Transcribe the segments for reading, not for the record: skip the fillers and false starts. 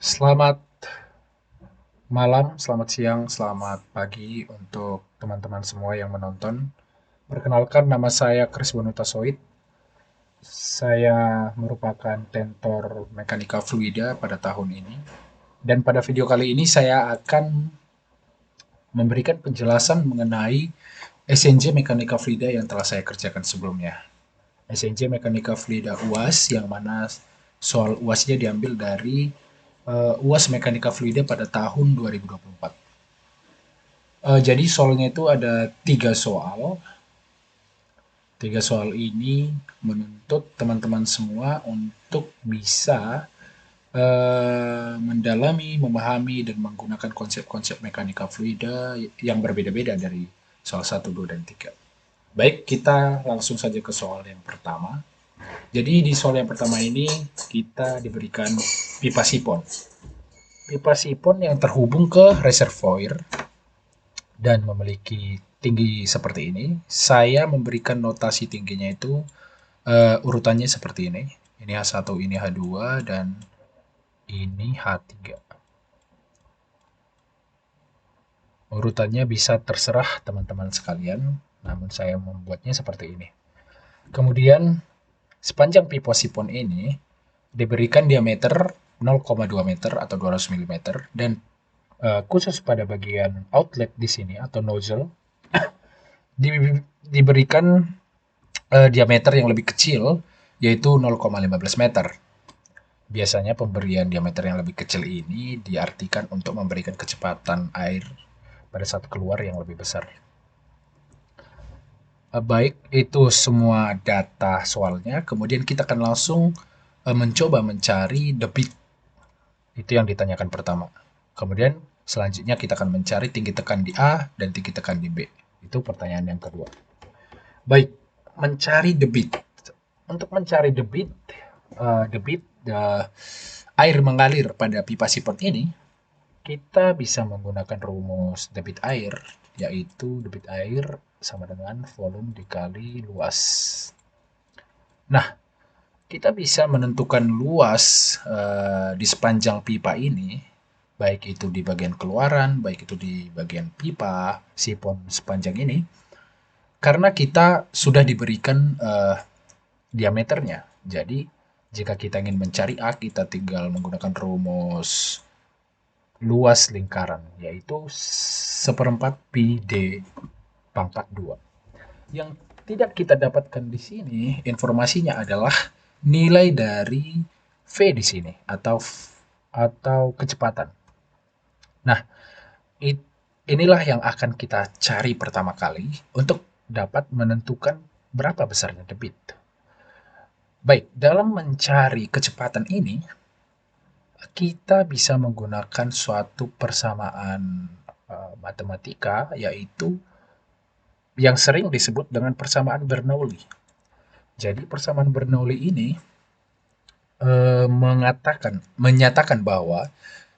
Selamat malam, selamat siang, selamat pagi untuk teman-teman semua yang menonton. Perkenalkan, nama saya Kris Bonutasoid. Saya merupakan tentor mekanika fluida pada tahun ini. Dan pada video kali ini saya akan memberikan penjelasan mengenai SNJ Mekanika Fluida yang telah saya kerjakan sebelumnya. SNJ Mekanika Fluida UAS, yang mana soal UASnya diambil dari UAS Mekanika Fluida pada tahun 2024. Jadi soalnya itu ada tiga soal. Tiga soal ini menuntut teman-teman semua untuk bisa mendalami, memahami, dan menggunakan konsep-konsep mekanika fluida yang berbeda-beda dari soal satu, 2, dan 3. Baik, kita langsung saja ke soal yang pertama. Jadi di soal yang pertama ini kita diberikan pipa sipon. Pipa sipon yang terhubung ke reservoir dan memiliki tinggi seperti ini. Saya memberikan notasi tingginya itu urutannya seperti ini. Ini H1, ini H2, dan ini H3. Urutannya bisa terserah teman-teman sekalian, namun saya membuatnya seperti ini. Kemudian sepanjang pipa sipon ini diberikan diameter 0,2 meter atau 200 mm, dan khusus pada bagian outlet di sini atau nozzle diberikan diameter yang lebih kecil, yaitu 0,15 meter. Biasanya pemberian diameter yang lebih kecil ini diartikan untuk memberikan kecepatan air pada saat keluar yang lebih besar. Baik, itu semua data soalnya. Kemudian kita akan langsung mencoba mencari debit. Itu yang ditanyakan pertama. Kemudian selanjutnya kita akan mencari tinggi tekan di A dan tinggi tekan di B. Itu pertanyaan yang kedua. Baik, mencari debit. Untuk mencari debit, debit air mengalir pada pipa sipon ini, kita bisa menggunakan rumus debit air, yaitu debit air sama dengan volume dikali luas. Nah, kita bisa menentukan luas di sepanjang pipa ini, baik itu di bagian keluaran, baik itu di bagian pipa sipon sepanjang ini, karena kita sudah diberikan diameternya. Jadi, jika kita ingin mencari A, kita tinggal menggunakan rumus luas lingkaran, yaitu seperempat pi d pangkat 2. Yang tidak kita dapatkan di sini, informasinya adalah nilai dari V di sini, atau kecepatan. Nah, inilah yang akan kita cari pertama kali untuk dapat menentukan berapa besarnya debit. Baik, dalam mencari kecepatan ini, kita bisa menggunakan suatu persamaan matematika, yaitu yang sering disebut dengan persamaan Bernoulli. Jadi persamaan Bernoulli ini menyatakan bahwa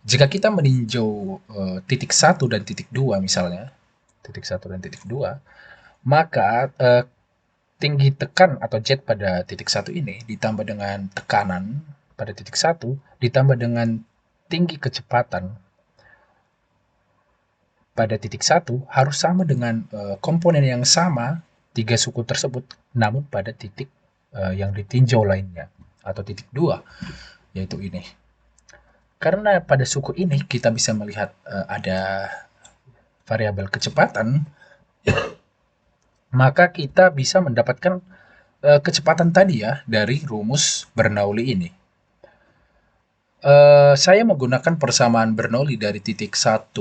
jika kita meninjau titik 1 dan titik 2 misalnya, titik 1 dan titik 2, maka tinggi tekan atau jet pada titik 1 ini ditambah dengan tekanan pada titik 1 ditambah dengan tinggi kecepatan pada titik 1 harus sama dengan komponen yang sama tiga suku tersebut, namun pada titik yang ditinjau lainnya atau titik 2, yaitu ini. Karena pada suku ini kita bisa melihat ada variabel kecepatan, maka kita bisa mendapatkan kecepatan tadi ya dari rumus Bernoulli ini. Saya menggunakan persamaan Bernoulli dari titik 1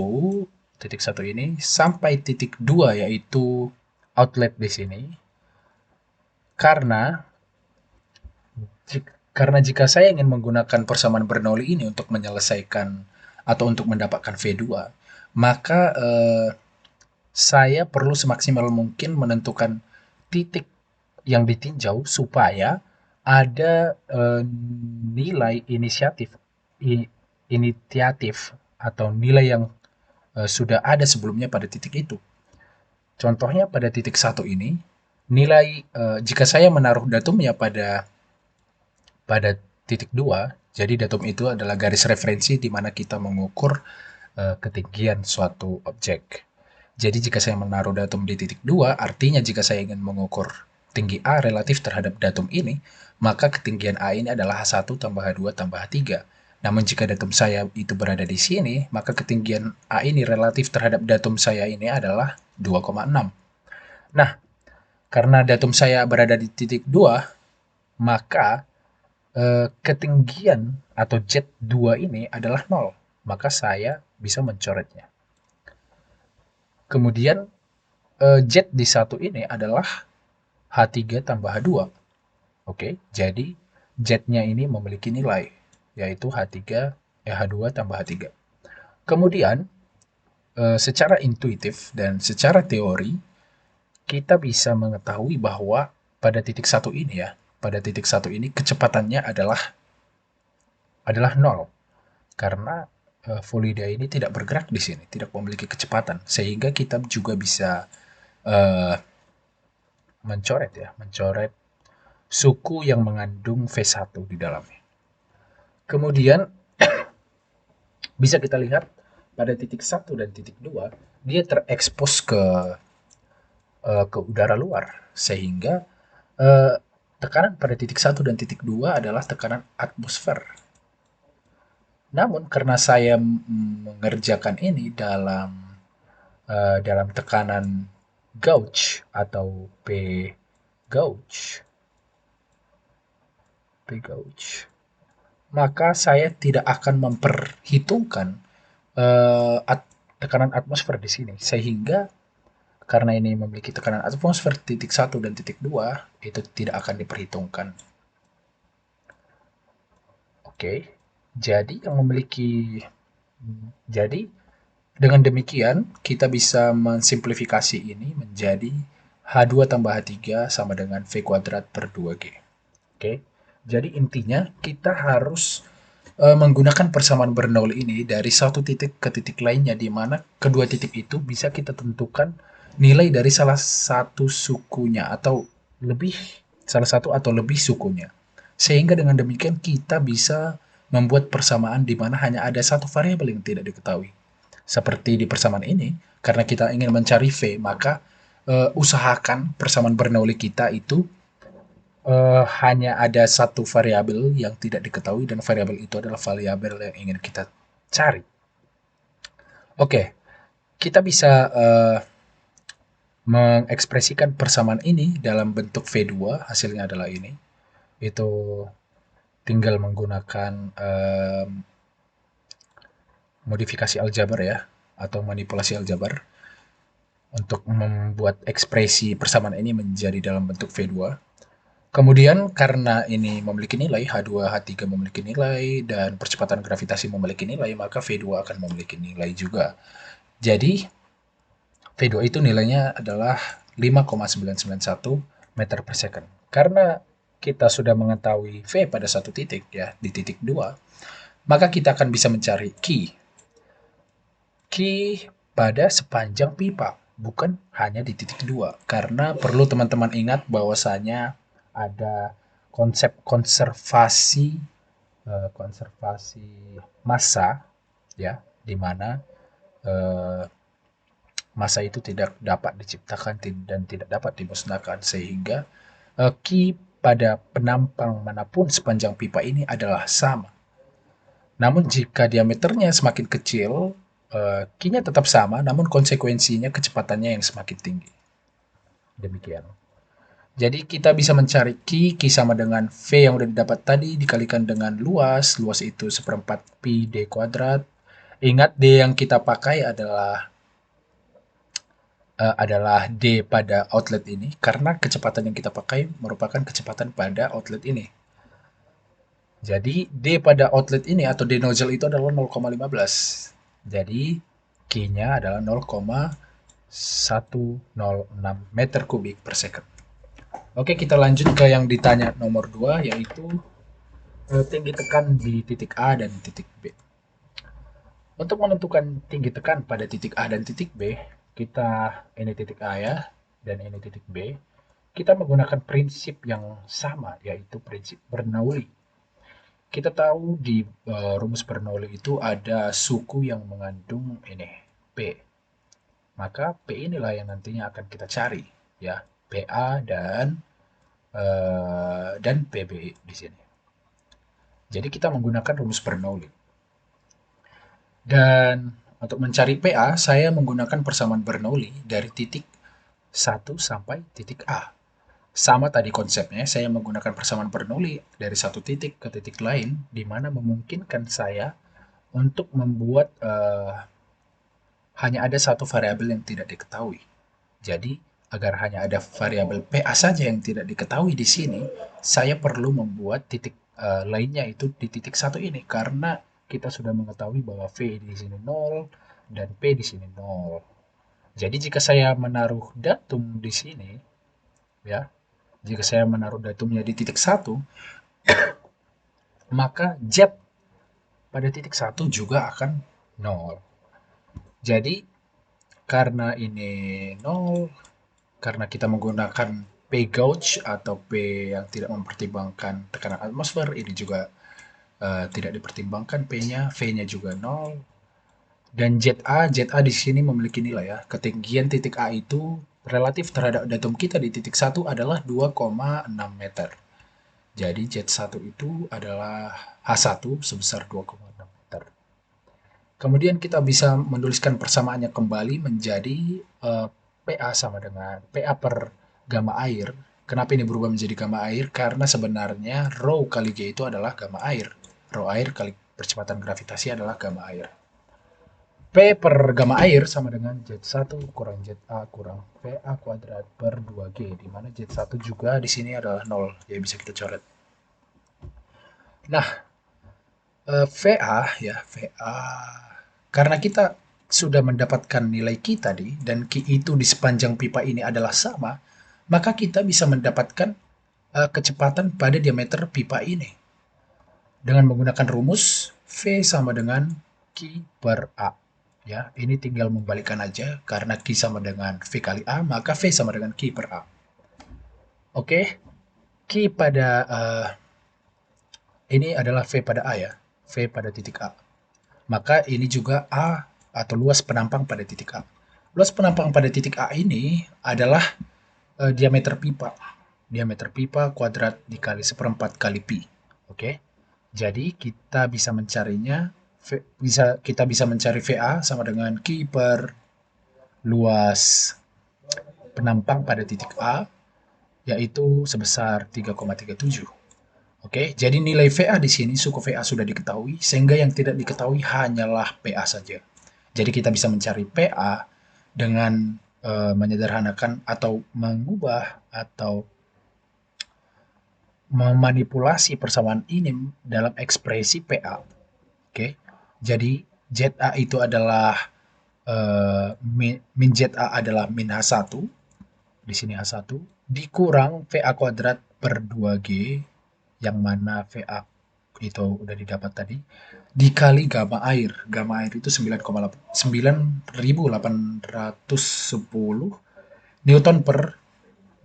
ini sampai titik 2, yaitu outlet di sini. Karena jika saya ingin menggunakan persamaan Bernoulli ini untuk menyelesaikan atau untuk mendapatkan V2, maka saya perlu semaksimal mungkin menentukan titik yang ditinjau supaya ada nilai inisiatif atau nilai yang sudah ada sebelumnya pada titik itu. Contohnya pada titik 1 ini, nilai jika saya menaruh datumnya pada titik 2, Jadi datum itu adalah garis referensi di mana kita mengukur ketinggian suatu objek. Jadi jika saya menaruh datum di titik 2, artinya jika saya ingin mengukur tinggi A relatif terhadap datum ini, maka ketinggian A ini adalah H1 tambah H2 tambah H3. Namun jika datum saya itu berada di sini, maka ketinggian A ini relatif terhadap datum saya ini adalah 2,6. Nah, karena datum saya berada di titik 2, maka ketinggian atau Z2 ini adalah 0. Maka saya bisa mencoretnya. Kemudian Z di satu ini adalah H3 tambah H2. Oke, jadi Z-nya ini memiliki nilai, yaitu H2 tambah H3. Kemudian, secara intuitif dan secara teori, kita bisa mengetahui bahwa pada titik satu ini ya, pada titik satu ini kecepatannya adalah 0. Karena Volida ini tidak bergerak di sini, tidak memiliki kecepatan, sehingga kita juga bisa uh, mencoret suku yang mengandung V1 di dalamnya. Kemudian bisa kita lihat pada titik 1 dan titik 2 dia terekspos ke udara luar, sehingga uh, tekanan pada titik 1 dan titik 2 adalah tekanan atmosfer. Namun karena saya mengerjakan ini dalam tekanan gauge atau P gauge, maka saya tidak akan memperhitungkan tekanan atmosfer di sini, sehingga karena ini memiliki tekanan atmosfer titik 1 dan titik 2 itu tidak akan diperhitungkan. Oke, jadi dengan demikian kita bisa mensimplifikasi ini menjadi H2 tambah H3 sama dengan V kuadrat per 2G. Oke, jadi intinya kita harus menggunakan persamaan Bernoulli ini dari satu titik ke titik lainnya, di mana kedua titik itu bisa kita tentukan nilai dari salah satu sukunya atau lebih sukunya. Sehingga dengan demikian kita bisa membuat persamaan di mana hanya ada satu variabel yang tidak diketahui. Seperti di persamaan ini, karena kita ingin mencari V, maka usahakan persamaan Bernoulli kita itu hanya ada satu variabel yang tidak diketahui dan variabel itu adalah variabel yang ingin kita cari. Oke, kita bisa mengekspresikan persamaan ini dalam bentuk V2, hasilnya adalah ini. Itu tinggal menggunakan modifikasi aljabar ya, atau manipulasi aljabar untuk membuat ekspresi persamaan ini menjadi dalam bentuk V2. Kemudian karena ini memiliki nilai, H2, H3 memiliki nilai, dan percepatan gravitasi memiliki nilai, maka V2 akan memiliki nilai juga. Jadi, V2 itu nilainya adalah 5,991 meter per second. Karena kita sudah mengetahui V pada satu titik, ya, di titik 2, maka kita akan bisa mencari Q pada sepanjang pipa, bukan hanya di titik 2. Karena perlu teman-teman ingat bahwasanya ada konsep konservasi massa ya, di mana massa itu tidak dapat diciptakan dan tidak dapat dimusnahkan, sehingga Q pada penampang manapun sepanjang pipa ini adalah sama. Namun jika diameternya semakin kecil, Q-nya tetap sama, namun konsekuensinya kecepatannya yang semakin tinggi. Demikian. Jadi kita bisa mencari Q sama dengan V yang udah didapat tadi dikalikan dengan luas. Luas itu seperempat pi D kuadrat. Ingat D yang kita pakai adalah D pada outlet ini, karena kecepatan yang kita pakai merupakan kecepatan pada outlet ini. Jadi D pada outlet ini atau D nozzle itu adalah 0,15. Jadi Q-nya adalah 0,106 meter kubik per second. Oke, kita lanjut ke yang ditanya nomor 2, yaitu tinggi tekan di titik A dan titik B. Untuk menentukan tinggi tekan pada titik A dan titik B, ini titik A ya, dan ini titik B, kita menggunakan prinsip yang sama, yaitu prinsip Bernoulli. Kita tahu di rumus Bernoulli itu ada suku yang mengandung ini P. Maka P inilah yang nantinya akan kita cari ya, PA dan PB di sini. Jadi kita menggunakan rumus Bernoulli. Dan untuk mencari PA, saya menggunakan persamaan Bernoulli dari titik 1 sampai titik A. Sama tadi konsepnya, saya menggunakan persamaan Bernoulli dari satu titik ke titik lain, di mana memungkinkan saya untuk membuat hanya ada satu variabel yang tidak diketahui. Jadi, agar hanya ada variabel PA saja yang tidak diketahui di sini, saya perlu membuat titik lainnya itu di titik satu ini, karena kita sudah mengetahui bahwa V di sini 0 dan P di sini 0. Jadi jika saya menaruh datum di sini, ya, jika saya menaruh datumnya di titik satu, maka Z pada titik satu juga akan 0. Jadi karena ini 0, karena kita menggunakan P gauge atau P yang tidak mempertimbangkan tekanan atmosfer, ini juga tidak dipertimbangkan P-nya, V-nya juga 0. Dan ZA di sini memiliki nilai ya. Ketinggian titik A itu relatif terhadap datum kita di titik 1 adalah 2,6 meter. Jadi Z1 itu adalah H1 sebesar 2,6 meter. Kemudian kita bisa menuliskan persamaannya kembali menjadi PA sama dengan PA per gamma air. Kenapa ini berubah menjadi gamma air? Karena sebenarnya rho kali G itu adalah gamma air. Rho air kali percepatan gravitasi adalah gamma air. P per gamma air sama dengan Z1 kurang ZA kurang VA kuadrat per 2G, di mana Z1 juga di sini adalah 0, jadi bisa kita coret. Nah, VA ya, VA. Karena kita sudah mendapatkan nilai Q tadi, dan Q itu di sepanjang pipa ini adalah sama, maka kita bisa mendapatkan kecepatan pada diameter pipa ini. Dengan menggunakan rumus V sama dengan Q per A. Ya, ini tinggal membalikkan aja, karena Q sama dengan V kali A, maka V sama dengan Q per A. Oke, Q pada ini adalah V pada A ya, V pada titik A. Maka ini juga A atau luas penampang pada titik A. Luas penampang pada titik A ini adalah diameter pipa. Diameter pipa kuadrat dikali 1/4 kali pi. Oke. Jadi kita bisa mencarinya, kita bisa mencari VA sama dengan Q per luas penampang pada titik A, yaitu sebesar 3,37. Oke, jadi nilai VA di sini, suku VA sudah diketahui, sehingga yang tidak diketahui hanyalah PA saja. Jadi kita bisa mencari PA dengan menyederhanakan atau mengubah atau memanipulasi persamaan ini dalam ekspresi PA. Oke, jadi ZA itu adalah min ZA adalah min H1, di sini H1, dikurang VA kuadrat per 2G, yang mana VA itu udah didapat tadi, dikali gamma air. Gamma air itu 9.810 Newton per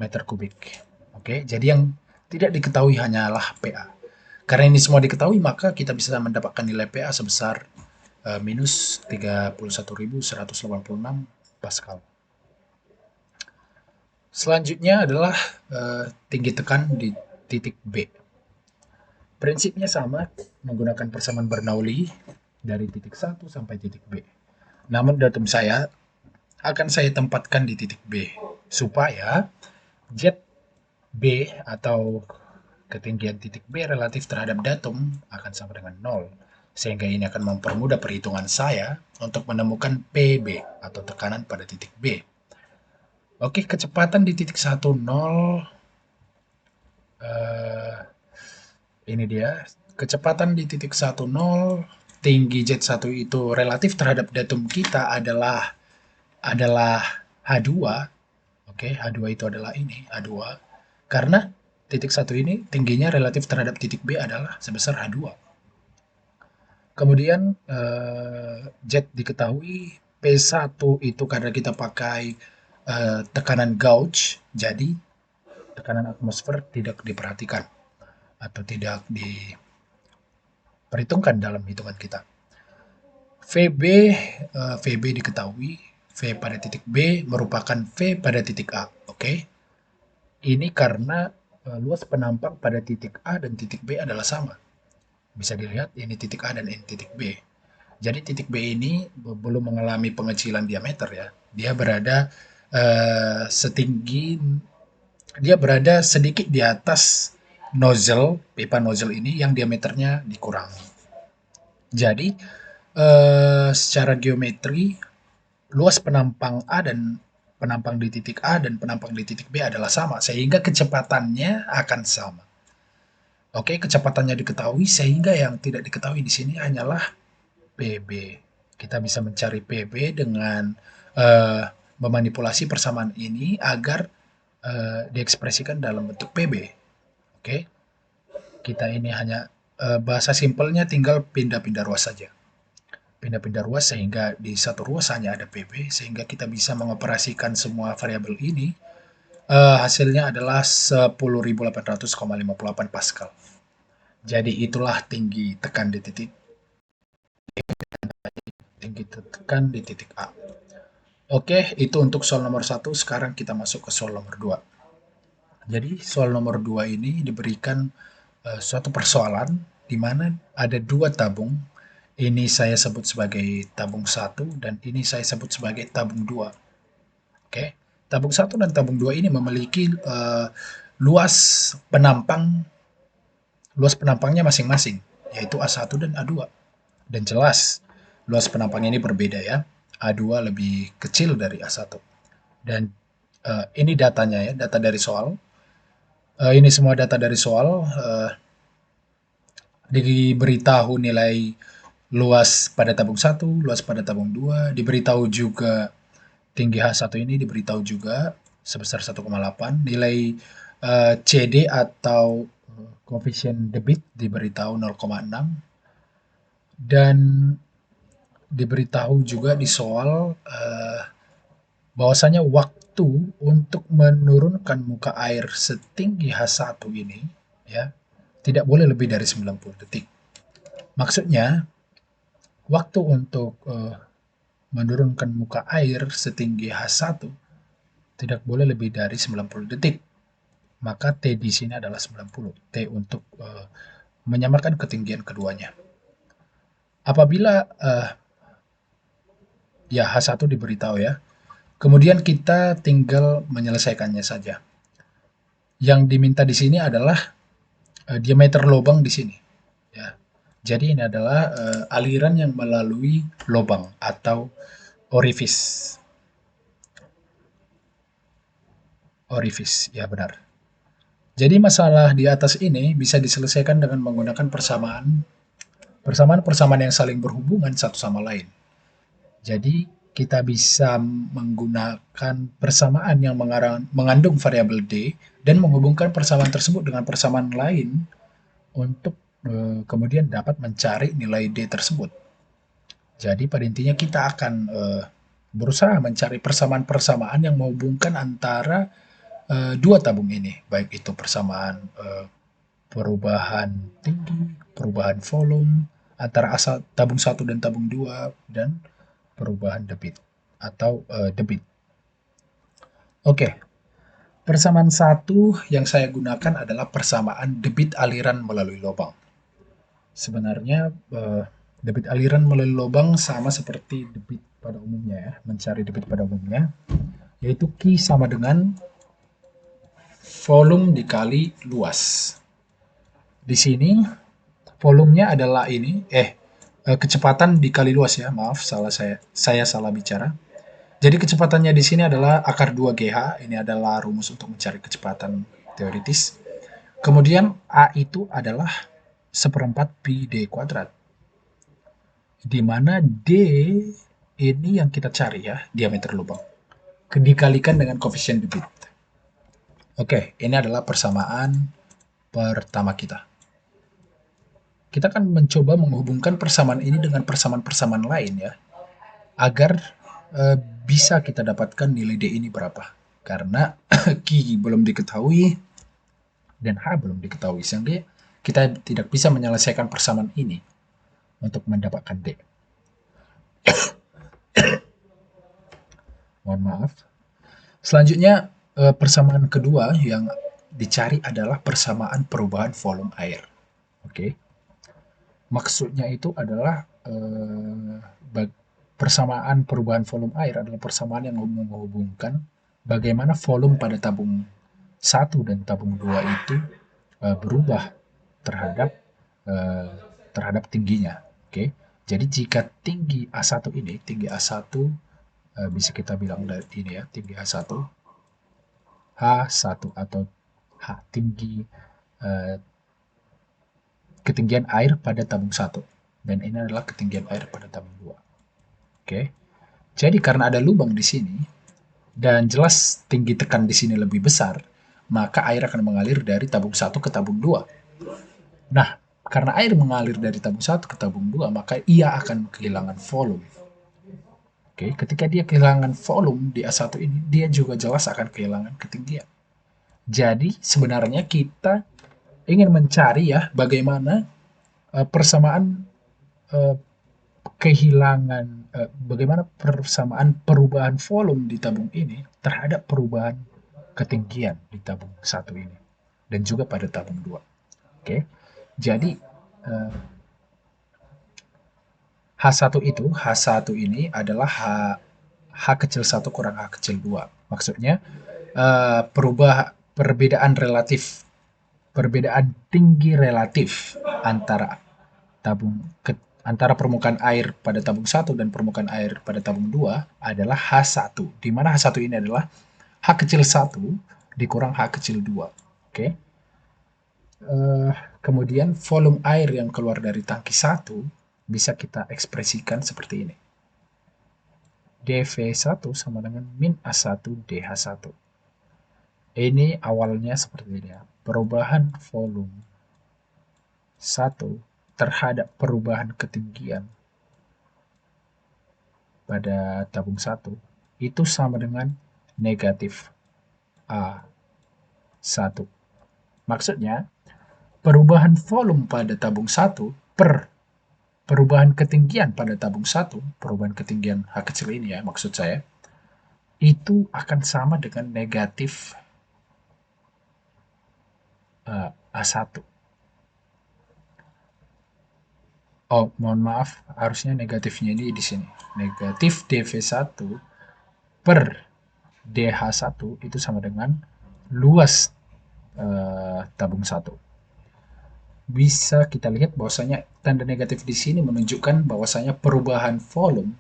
meter kubik. Oke, jadi yang tidak diketahui hanyalah PA. Karena ini semua diketahui, maka kita bisa mendapatkan nilai PA sebesar minus 31.186 Pascal. Selanjutnya adalah tinggi tekan di titik B. Prinsipnya sama, menggunakan persamaan Bernoulli dari titik 1 sampai titik B. Namun datum saya akan saya tempatkan di titik B, supaya jet B atau ketinggian titik B relatif terhadap datum akan sama dengan 0. Sehingga ini akan mempermudah perhitungan saya untuk menemukan PB atau tekanan pada titik B. Oke, kecepatan di titik 1, 0. Ini dia. Kecepatan di titik 1, 0. Tinggi Z1 itu relatif terhadap datum kita adalah H2. Oke, H2 itu adalah ini, H2. Karena titik 1 ini tingginya relatif terhadap titik B adalah sebesar H2. Kemudian Z diketahui, P1 itu karena kita pakai tekanan gauge, jadi tekanan atmosfer tidak diperhatikan atau tidak perhitungkan dalam hitungan kita. VB, VB diketahui, V pada titik B merupakan V pada titik A. Oke, ini karena luas penampang pada titik A dan titik B adalah sama. Bisa dilihat ini titik A dan ini titik B. Jadi titik B ini belum mengalami pengecilan diameter ya. Dia berada setinggi, dia berada sedikit di atas nozzle, pipa nozzle ini yang diameternya dikurangi. Jadi secara geometri luas penampang A dan penampang di titik A dan penampang di titik B adalah sama, sehingga kecepatannya akan sama. Oke, kecepatannya diketahui, sehingga yang tidak diketahui di sini hanyalah PB. Kita bisa mencari PB dengan memanipulasi persamaan ini agar diekspresikan dalam bentuk PB. Oke, kita ini hanya bahasa simpelnya tinggal pindah-pindah ruas saja. Pindah-pindah ruas sehingga di satu ruas hanya ada PB, sehingga kita bisa mengoperasikan semua variabel ini. Hasilnya adalah 10.800,58 Pascal. Jadi itulah tinggi tekan di titik A. Oke, itu untuk soal nomor 1. Sekarang kita masuk ke soal nomor 2. Jadi soal nomor 2 ini diberikan suatu persoalan di mana ada dua tabung. Ini saya sebut sebagai tabung 1 dan ini saya sebut sebagai tabung 2. Oke, tabung 1 dan tabung 2 ini memiliki luas penampangnya masing-masing, yaitu A1 dan A2. Dan jelas luas penampangnya ini berbeda ya. A2 lebih kecil dari A1. Dan ini datanya ya, data dari soal. Ini semua data dari soal. Diberitahu nilai luas pada tabung 1, luas pada tabung 2, diberitahu juga tinggi H1 ini diberitahu juga sebesar 1,8, nilai CD atau koefisien debit diberitahu 0,6, dan diberitahu juga di soal bahwasanya waktu untuk menurunkan muka air setinggi H1 ini ya tidak boleh lebih dari 90 detik. Maksudnya waktu untuk menurunkan muka air setinggi H1 tidak boleh lebih dari 90 detik. Maka T di sini adalah 90. T untuk menyamakan ketinggian keduanya. Apabila ya H1 diberitahu ya, kemudian kita tinggal menyelesaikannya saja. Yang diminta di sini adalah diameter lubang di sini. Ya. Jadi ini adalah aliran yang melalui lubang atau orifice. Orifice, ya benar. Jadi masalah di atas ini bisa diselesaikan dengan menggunakan persamaan yang saling berhubungan satu sama lain. Jadi kita bisa menggunakan persamaan yang mengandung variabel D dan menghubungkan persamaan tersebut dengan persamaan lain untuk kemudian dapat mencari nilai D tersebut. Jadi pada intinya kita akan berusaha mencari persamaan-persamaan yang menghubungkan antara dua tabung ini, baik itu persamaan perubahan tinggi, perubahan volume antara tabung 1 dan tabung 2, dan perubahan debit atau debit. Oke, persamaan 1 yang saya gunakan adalah persamaan debit aliran melalui lubang. Sebenarnya debit aliran melalui lubang sama seperti debit pada umumnya ya, mencari debit pada umumnya, yaitu Q sama dengan volume dikali luas. Di sini volumenya adalah ini, kecepatan dikali luas ya, maaf saya salah bicara. Jadi kecepatannya di sini adalah akar 2GH, ini adalah rumus untuk mencari kecepatan teoritis. Kemudian A itu adalah 1/4 pi D kuadrat. Di mana D ini yang kita cari ya, diameter lubang. Dikalikan dengan koefisien debit. Oke, ini adalah persamaan pertama kita. Kita akan mencoba menghubungkan persamaan ini dengan persamaan-persamaan lain ya, agar bisa kita dapatkan nilai D ini berapa. Karena Q belum diketahui dan H belum diketahui, sehingga kita tidak bisa menyelesaikan persamaan ini. untuk mendapatkan D. Mohon maaf. Selanjutnya, persamaan kedua yang dicari adalah persamaan perubahan volume air. Oke. Maksudnya itu adalah persamaan perubahan volume air adalah persamaan yang menghubungkan bagaimana volume pada tabung 1 dan tabung 2 itu berubah terhadap eh, terhadap tingginya. Oke. Jadi jika tinggi A1 ini, tinggi A1 bisa kita bilang dari ini ya, tinggi A1, H1 atau tinggi ketinggian air pada tabung 1 dan ini adalah ketinggian air pada tabung 2. Oke. Jadi karena ada lubang di sini dan jelas tinggi tekan di sini lebih besar, maka air akan mengalir dari tabung 1 ke tabung 2. Nah, karena air mengalir dari tabung 1 ke tabung 2, maka ia akan kehilangan volume. Oke, ketika dia kehilangan volume di A1 ini, dia juga jelas akan kehilangan ketinggian. Jadi sebenarnya kita ingin mencari ya bagaimana persamaan bagaimana persamaan perubahan volume di tabung ini terhadap perubahan ketinggian di tabung 1 ini dan juga pada tabung 2. Oke. Jadi H1 ini adalah H kecil 1 kurang H kecil 2. Maksudnya perbedaan tinggi relatif antara permukaan air pada tabung 1 dan permukaan air pada tabung 2 adalah H1, di mana H1 ini adalah H kecil 1 dikurang H kecil 2. Oke. Kemudian volume air yang keluar dari tangki 1 bisa kita ekspresikan seperti ini. dV1 sama dengan min A1 dH1. Ini awalnya seperti ini ya. Perubahan volume 1 terhadap perubahan ketinggian pada tabung 1 itu sama dengan negatif A1. Maksudnya, perubahan volume pada tabung 1 per perubahan ketinggian pada tabung 1, perubahan ketinggian H kecil ini ya maksud saya, itu akan sama dengan negatif A1. Oh, mohon maaf, harusnya negatifnya ini di sini. Negatif dV1 per dH1 itu sama dengan luas tabung 1. Bisa kita lihat bahwasanya tanda negatif di sini menunjukkan bahwasanya perubahan volume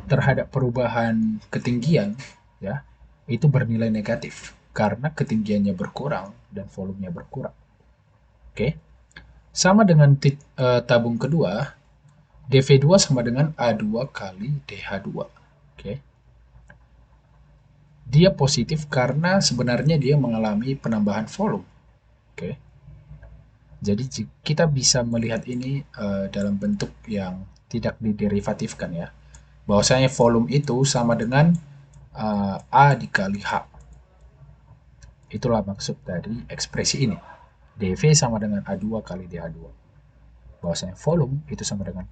terhadap perubahan ketinggian ya itu bernilai negatif karena ketinggiannya berkurang dan volumenya berkurang. Oke. Sama dengan tabung kedua, dV2 sama dengan A2 kali DH2. Oke. Dia positif karena sebenarnya dia mengalami penambahan volume. Oke. Jadi kita bisa melihat ini dalam bentuk yang tidak diderivatifkan ya. Bahwasanya volume itu sama dengan A dikali H. Itulah maksud dari ekspresi ini. dV sama dengan A2 kali DH2. Bahwasanya volume itu sama dengan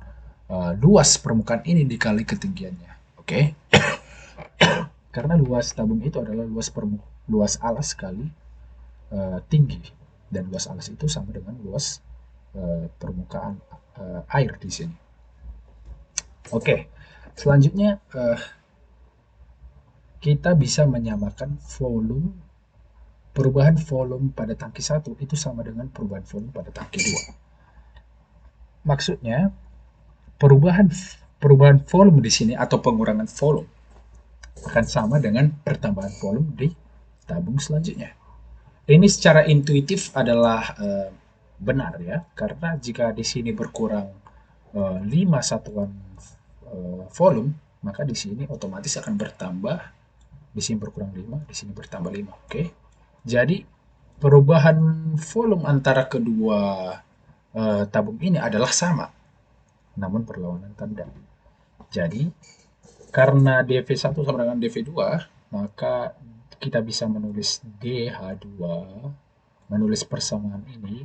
luas permukaan ini dikali ketinggiannya. Oke. Karena luas tabung itu adalah luas alas kali tinggi. Dan luas alas itu sama dengan luas permukaan air di sini. Oke. Selanjutnya kita bisa menyamakan perubahan volume pada tangki 1 itu sama dengan perubahan volume pada tangki 2. Maksudnya perubahan volume di sini atau pengurangan volume akan sama dengan pertambahan volume di tabung selanjutnya. Ini secara intuitif adalah benar ya, karena jika di sini berkurang 5 satuan volume, maka di sini otomatis akan bertambah, di sini berkurang 5, di sini bertambah 5. Oke. Jadi perubahan volume antara kedua tabung ini adalah sama, namun berlawanan tanda. Jadi karena dV1 sama dengan dV2, maka kita bisa menulis DH2, menulis persamaan ini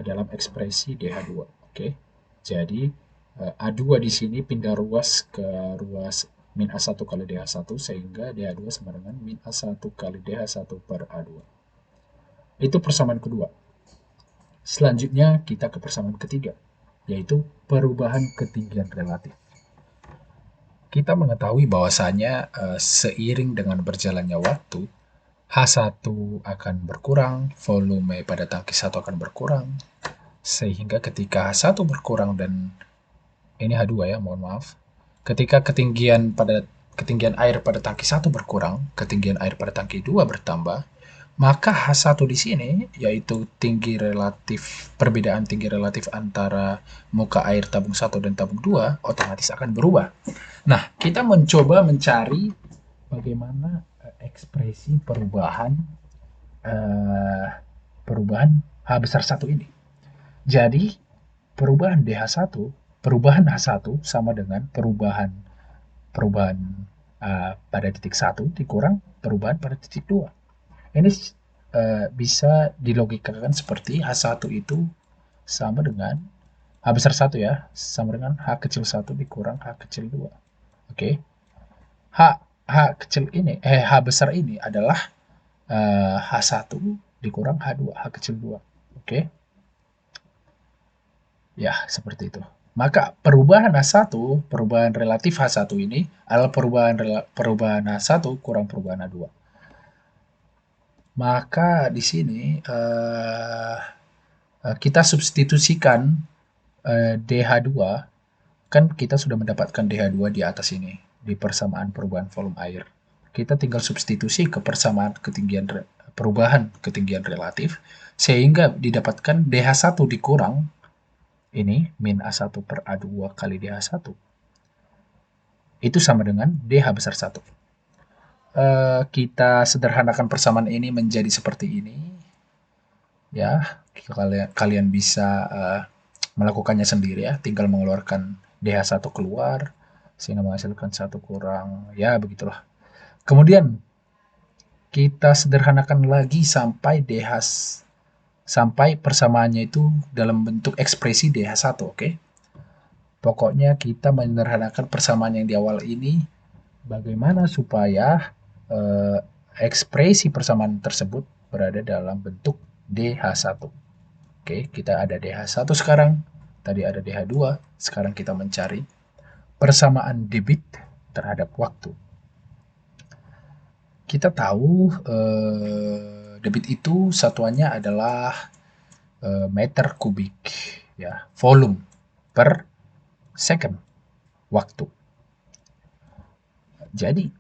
dalam ekspresi DH2. Oke, jadi A2 di sini pindah ruas ke ruas min A1 kali DH1 sehingga DH2 sama dengan min A1 kali DH1 per A2. Itu persamaan kedua. Selanjutnya kita ke persamaan ketiga, yaitu perubahan ketinggian relatif. Kita mengetahui bahwasanya seiring dengan berjalannya waktu, H1 akan berkurang, volume pada tangki 1 akan berkurang, sehingga ketika H1 berkurang dan ini H2 ya, mohon maaf. Ketika ketinggian air pada tangki 1 berkurang, ketinggian air pada tangki 2 bertambah, maka H1 di sini yaitu perbedaan tinggi relatif antara muka air tabung 1 dan tabung 2 otomatis akan berubah. Nah, kita mencoba mencari bagaimana ekspresi perubahan H besar 1 ini. Jadi, perubahan perubahan H1 sama dengan perubahan pada titik 1 dikurang perubahan pada titik 2. Ini bisa dilogikakan seperti H1 itu sama dengan H besar 1 ya, sama dengan H kecil 1 dikurang H kecil 2. Oke. H kecil ini, H besar ini adalah H1 dikurang H2, H kecil 2. Oke. Ya, seperti itu. Maka perubahan H1, perubahan relatif H1 ini adalah perubahan H1 kurang perubahan H2. Maka di sini kita substitusikan DH2, kan kita sudah mendapatkan DH2 di atas ini, di persamaan perubahan volume air. Kita tinggal substitusi ke persamaan perubahan ketinggian relatif, sehingga didapatkan DH1 dikurang ini min A1 per A2 kali DH1. Itu sama dengan DH besar 1. Kita sederhanakan persamaan ini menjadi seperti ini. Ya, kalian bisa melakukannya sendiri ya, tinggal mengeluarkan DH1 keluar sehingga menghasilkan 1 kurang, ya begitulah. Kemudian kita sederhanakan lagi sampai sampai persamaannya itu dalam bentuk ekspresi DH1, oke? Pokoknya kita menyederhanakan persamaan yang di awal ini bagaimana supaya ekspresi persamaan tersebut berada dalam bentuk DH1. Oke, kita ada DH1 sekarang, tadi ada DH2, sekarang kita mencari persamaan debit terhadap waktu. Kita tahu debit itu satuannya adalah meter kubik, ya, volume per second, waktu. Jadi,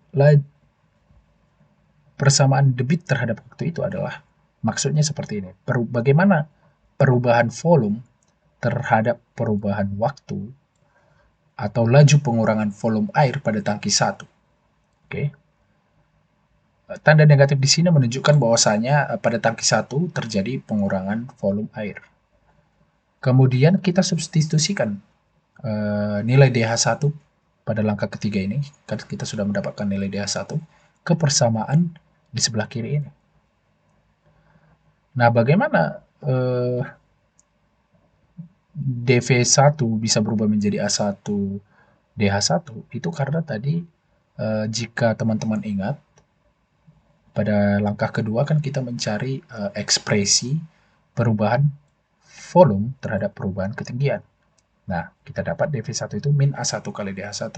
persamaan debit terhadap waktu itu adalah, maksudnya seperti ini, bagaimana perubahan volume terhadap perubahan waktu atau laju pengurangan volume air pada tangki 1. Oke. Tanda negatif di sini menunjukkan bahwasanya pada tangki 1 terjadi pengurangan volume air. Kemudian kita substitusikan nilai DH1 pada langkah ketiga ini, kan kita sudah mendapatkan nilai DH1 ke persamaan di sebelah kiri ini. Nah, bagaimana dV1 bisa berubah menjadi A1 DH1? Itu karena tadi jika teman-teman ingat, pada langkah kedua kan kita mencari ekspresi perubahan volume terhadap perubahan ketinggian. Nah, kita dapat dV1 itu min A1 kali DH1.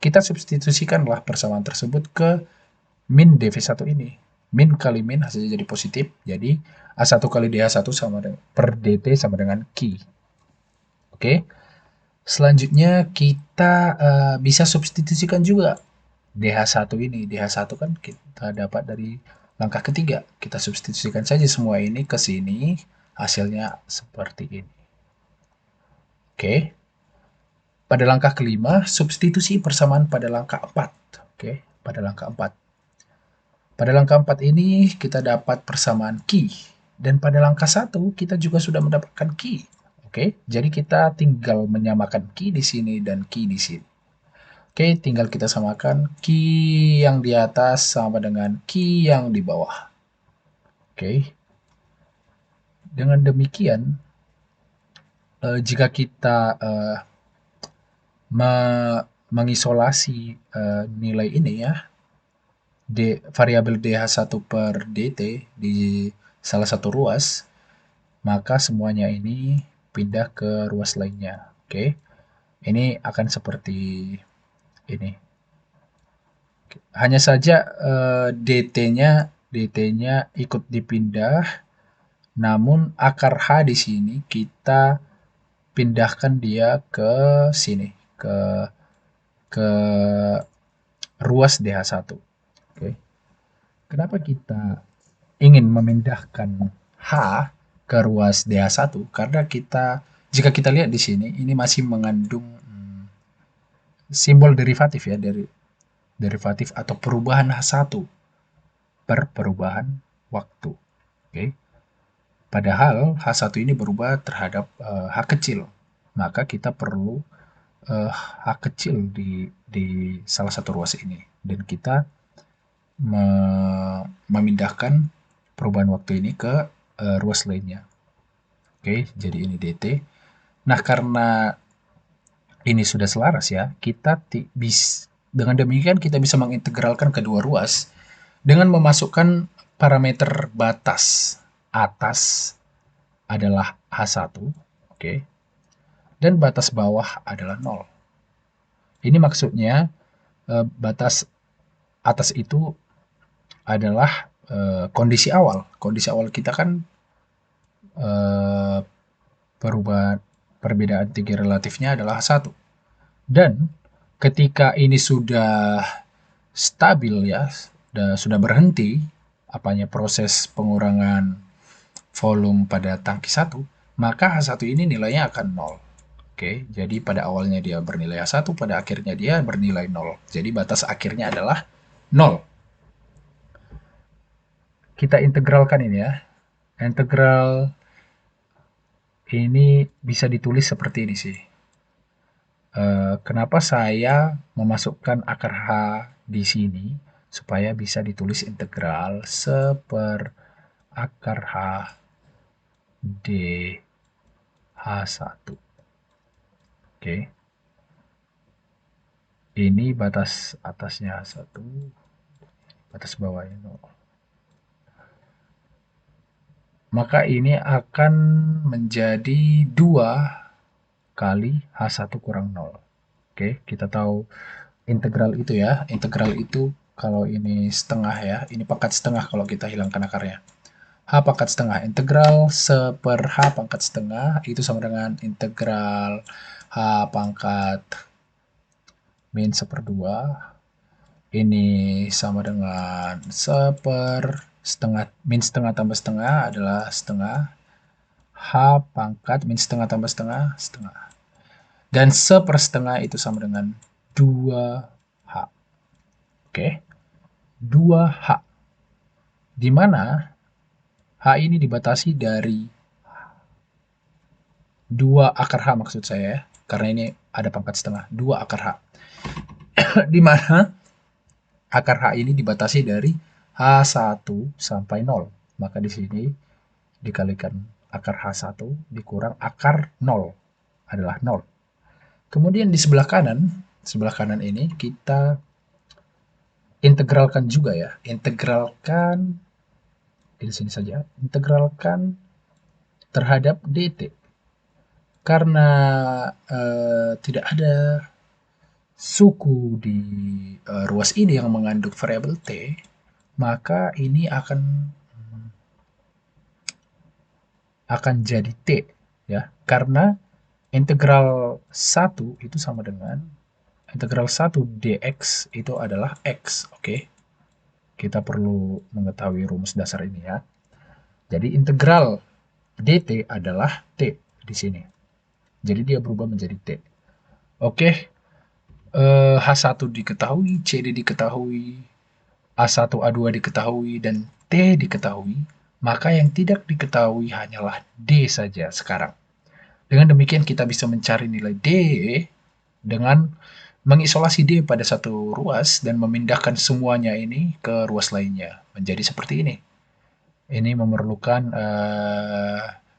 Kita substitusikanlah persamaan tersebut ke min dV1 ini. Min kali min hasilnya jadi positif, jadi A1 kali DH1 sama dengan, per dt sama dengan Q. Oke. Selanjutnya kita bisa substitusikan juga DH1 ini. DH1 kan kita dapat dari langkah ketiga. Kita substitusikan saja semua ini ke sini, hasilnya seperti ini. Oke. Pada langkah kelima, substitusi persamaan pada langkah 4. Oke, pada langkah 4. Pada langkah 4 ini kita dapat persamaan Q. Dan pada langkah 1 kita juga sudah mendapatkan Q. Oke, jadi kita tinggal menyamakan Q di sini dan Q di sini. Oke, tinggal kita samakan Q yang di atas sama dengan Q yang di bawah. Oke. Dengan demikian, jika kita mengisolasi nilai ini ya, variabel dh1 per dt di salah satu ruas, maka semuanya ini pindah ke ruas lainnya. Oke, ini akan seperti ini. Hanya saja dt-nya ikut dipindah, namun akar H di sini kita pindahkan dia ke sini, ke ruas DH1. Oke. Kenapa kita ingin memindahkan H ke ruas DH1? Karena jika kita lihat di sini, ini masih mengandung simbol derivatif ya, dari derivatif atau perubahan H1 per perubahan waktu. Oke. Padahal H1 ini berubah terhadap H kecil. Maka kita perlu H kecil di salah satu ruas ini. Dan kita memindahkan perubahan waktu ini ke ruas lainnya. Oke, jadi ini dt. Nah, karena ini sudah selaras ya, dengan demikian kita bisa mengintegralkan kedua ruas dengan memasukkan parameter batas atas adalah H1, oke, dan batas bawah adalah 0. Ini maksudnya batas atas itu adalah kondisi awal. Kondisi awal kita kan perbedaan tinggi relatifnya adalah H1. Dan ketika ini sudah stabil ya, sudah berhenti proses pengurangan volume pada tangki 1, maka H1 ini nilainya akan 0. Oke, jadi pada awalnya dia bernilai H1, pada akhirnya dia bernilai 0. Jadi batas akhirnya adalah 0. Kita integralkan ini ya. Integral ini bisa ditulis seperti ini sih. Kenapa saya memasukkan akar H di sini? Supaya bisa ditulis integral seper akar H d H1. Oke. Ini batas atasnya H1, batas bawahnya 0. Maka ini akan menjadi 2 kali H1 kurang 0. Oke, kita tahu integral itu ya. Integral itu kalau ini setengah ya, ini pangkat setengah kalau kita hilangkan akarnya. H pangkat setengah. Integral seper H pangkat setengah itu sama dengan integral H pangkat min seperdua. Ini sama dengan min setengah tambah setengah adalah setengah. H pangkat min setengah tambah setengah, setengah. Dan sepersetengah itu sama dengan 2H. Oke, 2H. Di mana H ini dibatasi dari 2 akar H maksud saya ya. Karena ini ada pangkat setengah. 2 akar H. Di mana akar H ini dibatasi dari H1 sampai 0. Maka di sini dikalikan akar H1 dikurang akar 0 adalah 0. Kemudian di sebelah kanan ini kita integralkan juga ya. Integralkan di sini saja. Integralkan terhadap dt. Karena tidak ada suku di ruas ini yang mengandung variabel t, maka ini akan jadi t ya, karena integral 1 itu sama dengan integral 1 dx itu adalah x. Oke, kita perlu mengetahui rumus dasar ini ya. Jadi integral dt adalah t di sini, jadi dia berubah menjadi t. Oke, H1 diketahui, CD diketahui, A1, A2 diketahui, dan T diketahui, maka yang tidak diketahui hanyalah D saja sekarang. Dengan demikian kita bisa mencari nilai D dengan mengisolasi D pada satu ruas dan memindahkan semuanya ini ke ruas lainnya. Menjadi seperti ini. Ini memerlukan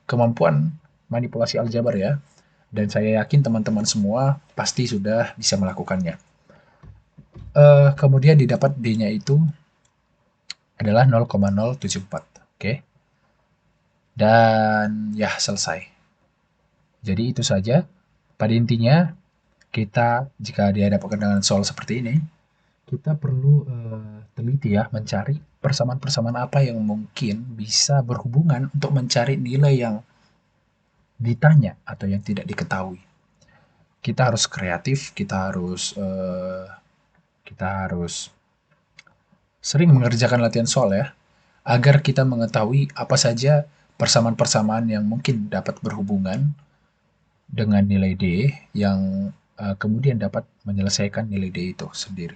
kemampuan manipulasi aljabar ya. Dan saya yakin teman-teman semua pasti sudah bisa melakukannya. Kemudian didapat D-nya itu adalah 0,074. Oke. Dan ya selesai. Jadi itu saja. Pada intinya, kita jika dihadapkan dengan soal seperti ini, kita perlu teliti ya, mencari persamaan-persamaan apa yang mungkin bisa berhubungan untuk mencari nilai yang ditanya atau yang tidak diketahui. Kita harus kreatif, kita harus sering mengerjakan latihan soal ya, agar kita mengetahui apa saja persamaan-persamaan yang mungkin dapat berhubungan dengan nilai D yang kemudian dapat menyelesaikan nilai D itu sendiri.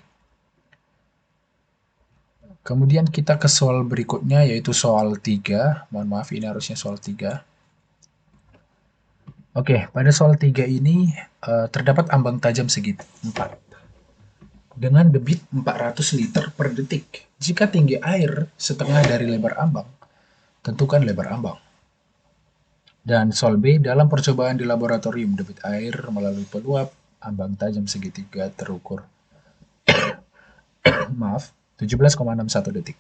Kemudian kita ke soal berikutnya yaitu soal 3. Mohon maaf ini harusnya soal 3. Oke, pada soal 3 ini terdapat ambang tajam segi 4 dengan debit 400 liter per detik. Jika tinggi air setengah dari lebar ambang, tentukan lebar ambang. Dan soal B, dalam percobaan di laboratorium, debit air melalui peluap ambang tajam segitiga terukur. Maaf, 17,61 detik.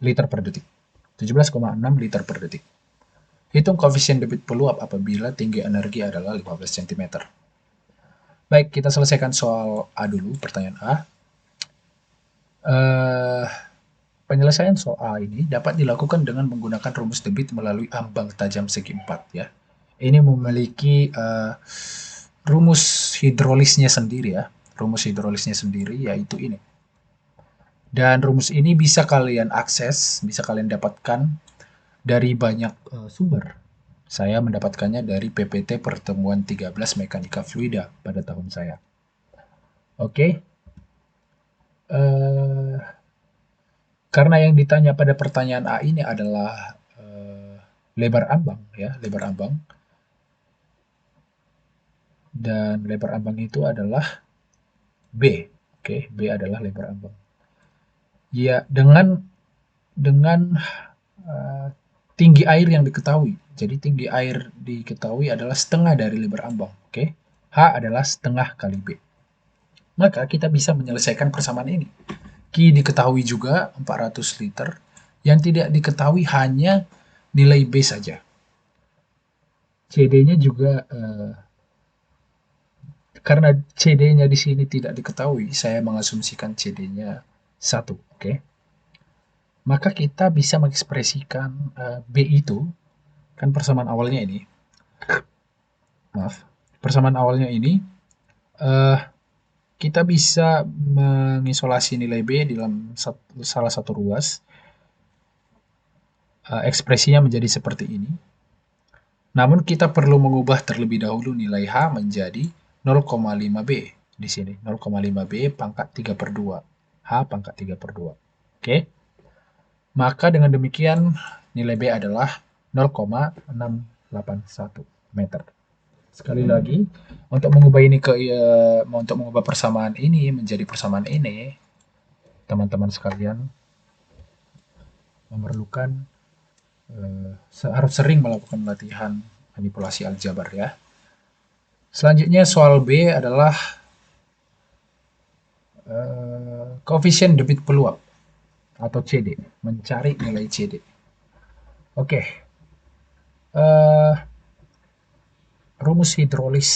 Liter per detik. 17,6 liter per detik. Hitung koefisien debit peluap apabila tinggi energi adalah 15 cm. Baik, kita selesaikan soal A dulu, pertanyaan A. Penyelesaian soal A ini dapat dilakukan dengan menggunakan rumus debit melalui ambang tajam segi 4 ya. Ini memiliki rumus hidrolisnya sendiri ya. Rumus hidrolisnya sendiri yaitu ini. Dan rumus ini bisa kalian akses, bisa kalian dapatkan dari banyak sumber. Saya mendapatkannya dari PPT Pertemuan 13 Mekanika Fluida pada tahun saya. Oke. Karena yang ditanya pada pertanyaan A ini adalah lebar ambang ya, lebar ambang. Dan lebar ambang itu adalah B. Oke, B adalah lebar ambang. Ya, dengan tinggi air yang diketahui. Jadi tinggi air diketahui adalah setengah dari lebar ambang. Oke. H adalah setengah kali B. Maka kita bisa menyelesaikan persamaan ini. Q diketahui juga 400 liter. Yang tidak diketahui hanya nilai B saja. CD-nya juga karena CD-nya di sini tidak diketahui, saya mengasumsikan CD-nya 1, oke. Maka kita bisa mengekspresikan B itu, kan persamaan awalnya ini, maaf, persamaan awalnya ini, kita bisa mengisolasi nilai B di dalam salah satu ruas, ekspresinya menjadi seperti ini. Namun kita perlu mengubah terlebih dahulu nilai H menjadi 0,5B di sini. 0,5B pangkat 3/2. H pangkat 3/2. Oke. Maka dengan demikian nilai B adalah 0,681 meter. Sekali lagi, untuk mengubah persamaan ini menjadi persamaan ini, teman-teman sekalian memerlukan harus sering melakukan latihan manipulasi aljabar ya. Selanjutnya soal B adalah koefisien debit peluap atau CD, mencari nilai CD. Oke. Rumus hidrolis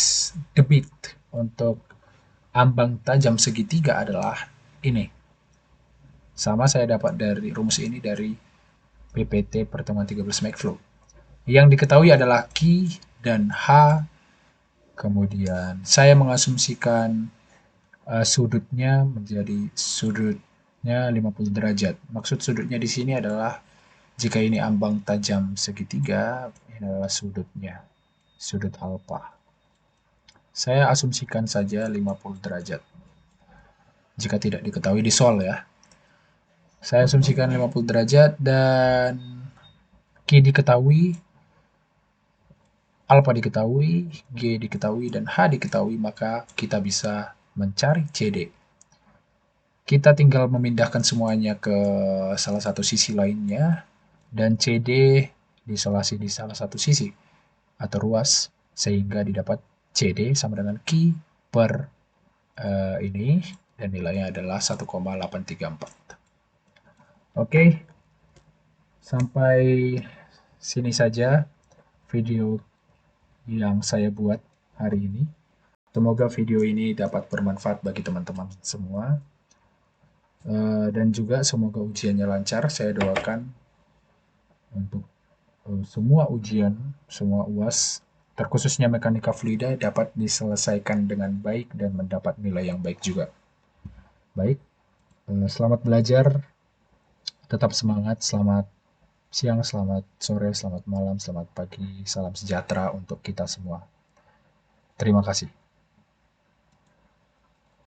debit untuk ambang tajam segitiga adalah ini. Sama saya dapat dari rumus ini dari PPT Pertemuan 13 McFlow. Yang diketahui adalah Q dan H. Kemudian saya mengasumsikan sudutnya menjadi sudutnya 50 derajat. Maksud sudutnya di sini adalah jika ini ambang tajam segitiga, ini adalah sudutnya, sudut alfa. Saya asumsikan saja 50 derajat. Jika tidak diketahui di soal ya. Saya asumsikan 50 derajat dan Q diketahui, alfa diketahui, G diketahui, dan H diketahui, maka kita bisa mencari CD. Kita tinggal memindahkan semuanya ke salah satu sisi lainnya, dan CD diisolasi di salah satu sisi atau ruas, sehingga didapat CD sama dengan Q per ini, dan nilainya adalah 1,834. Oke, sampai sini saja video yang saya buat hari ini. Semoga video ini dapat bermanfaat bagi teman-teman semua. Dan juga semoga ujiannya lancar. Saya doakan untuk semua ujian, semua UAS, terkhususnya mekanika fluida dapat diselesaikan dengan baik dan mendapat nilai yang baik juga. Baik, selamat belajar, tetap semangat, selamat siang, selamat sore, selamat malam, selamat pagi, salam sejahtera untuk kita semua. Terima kasih.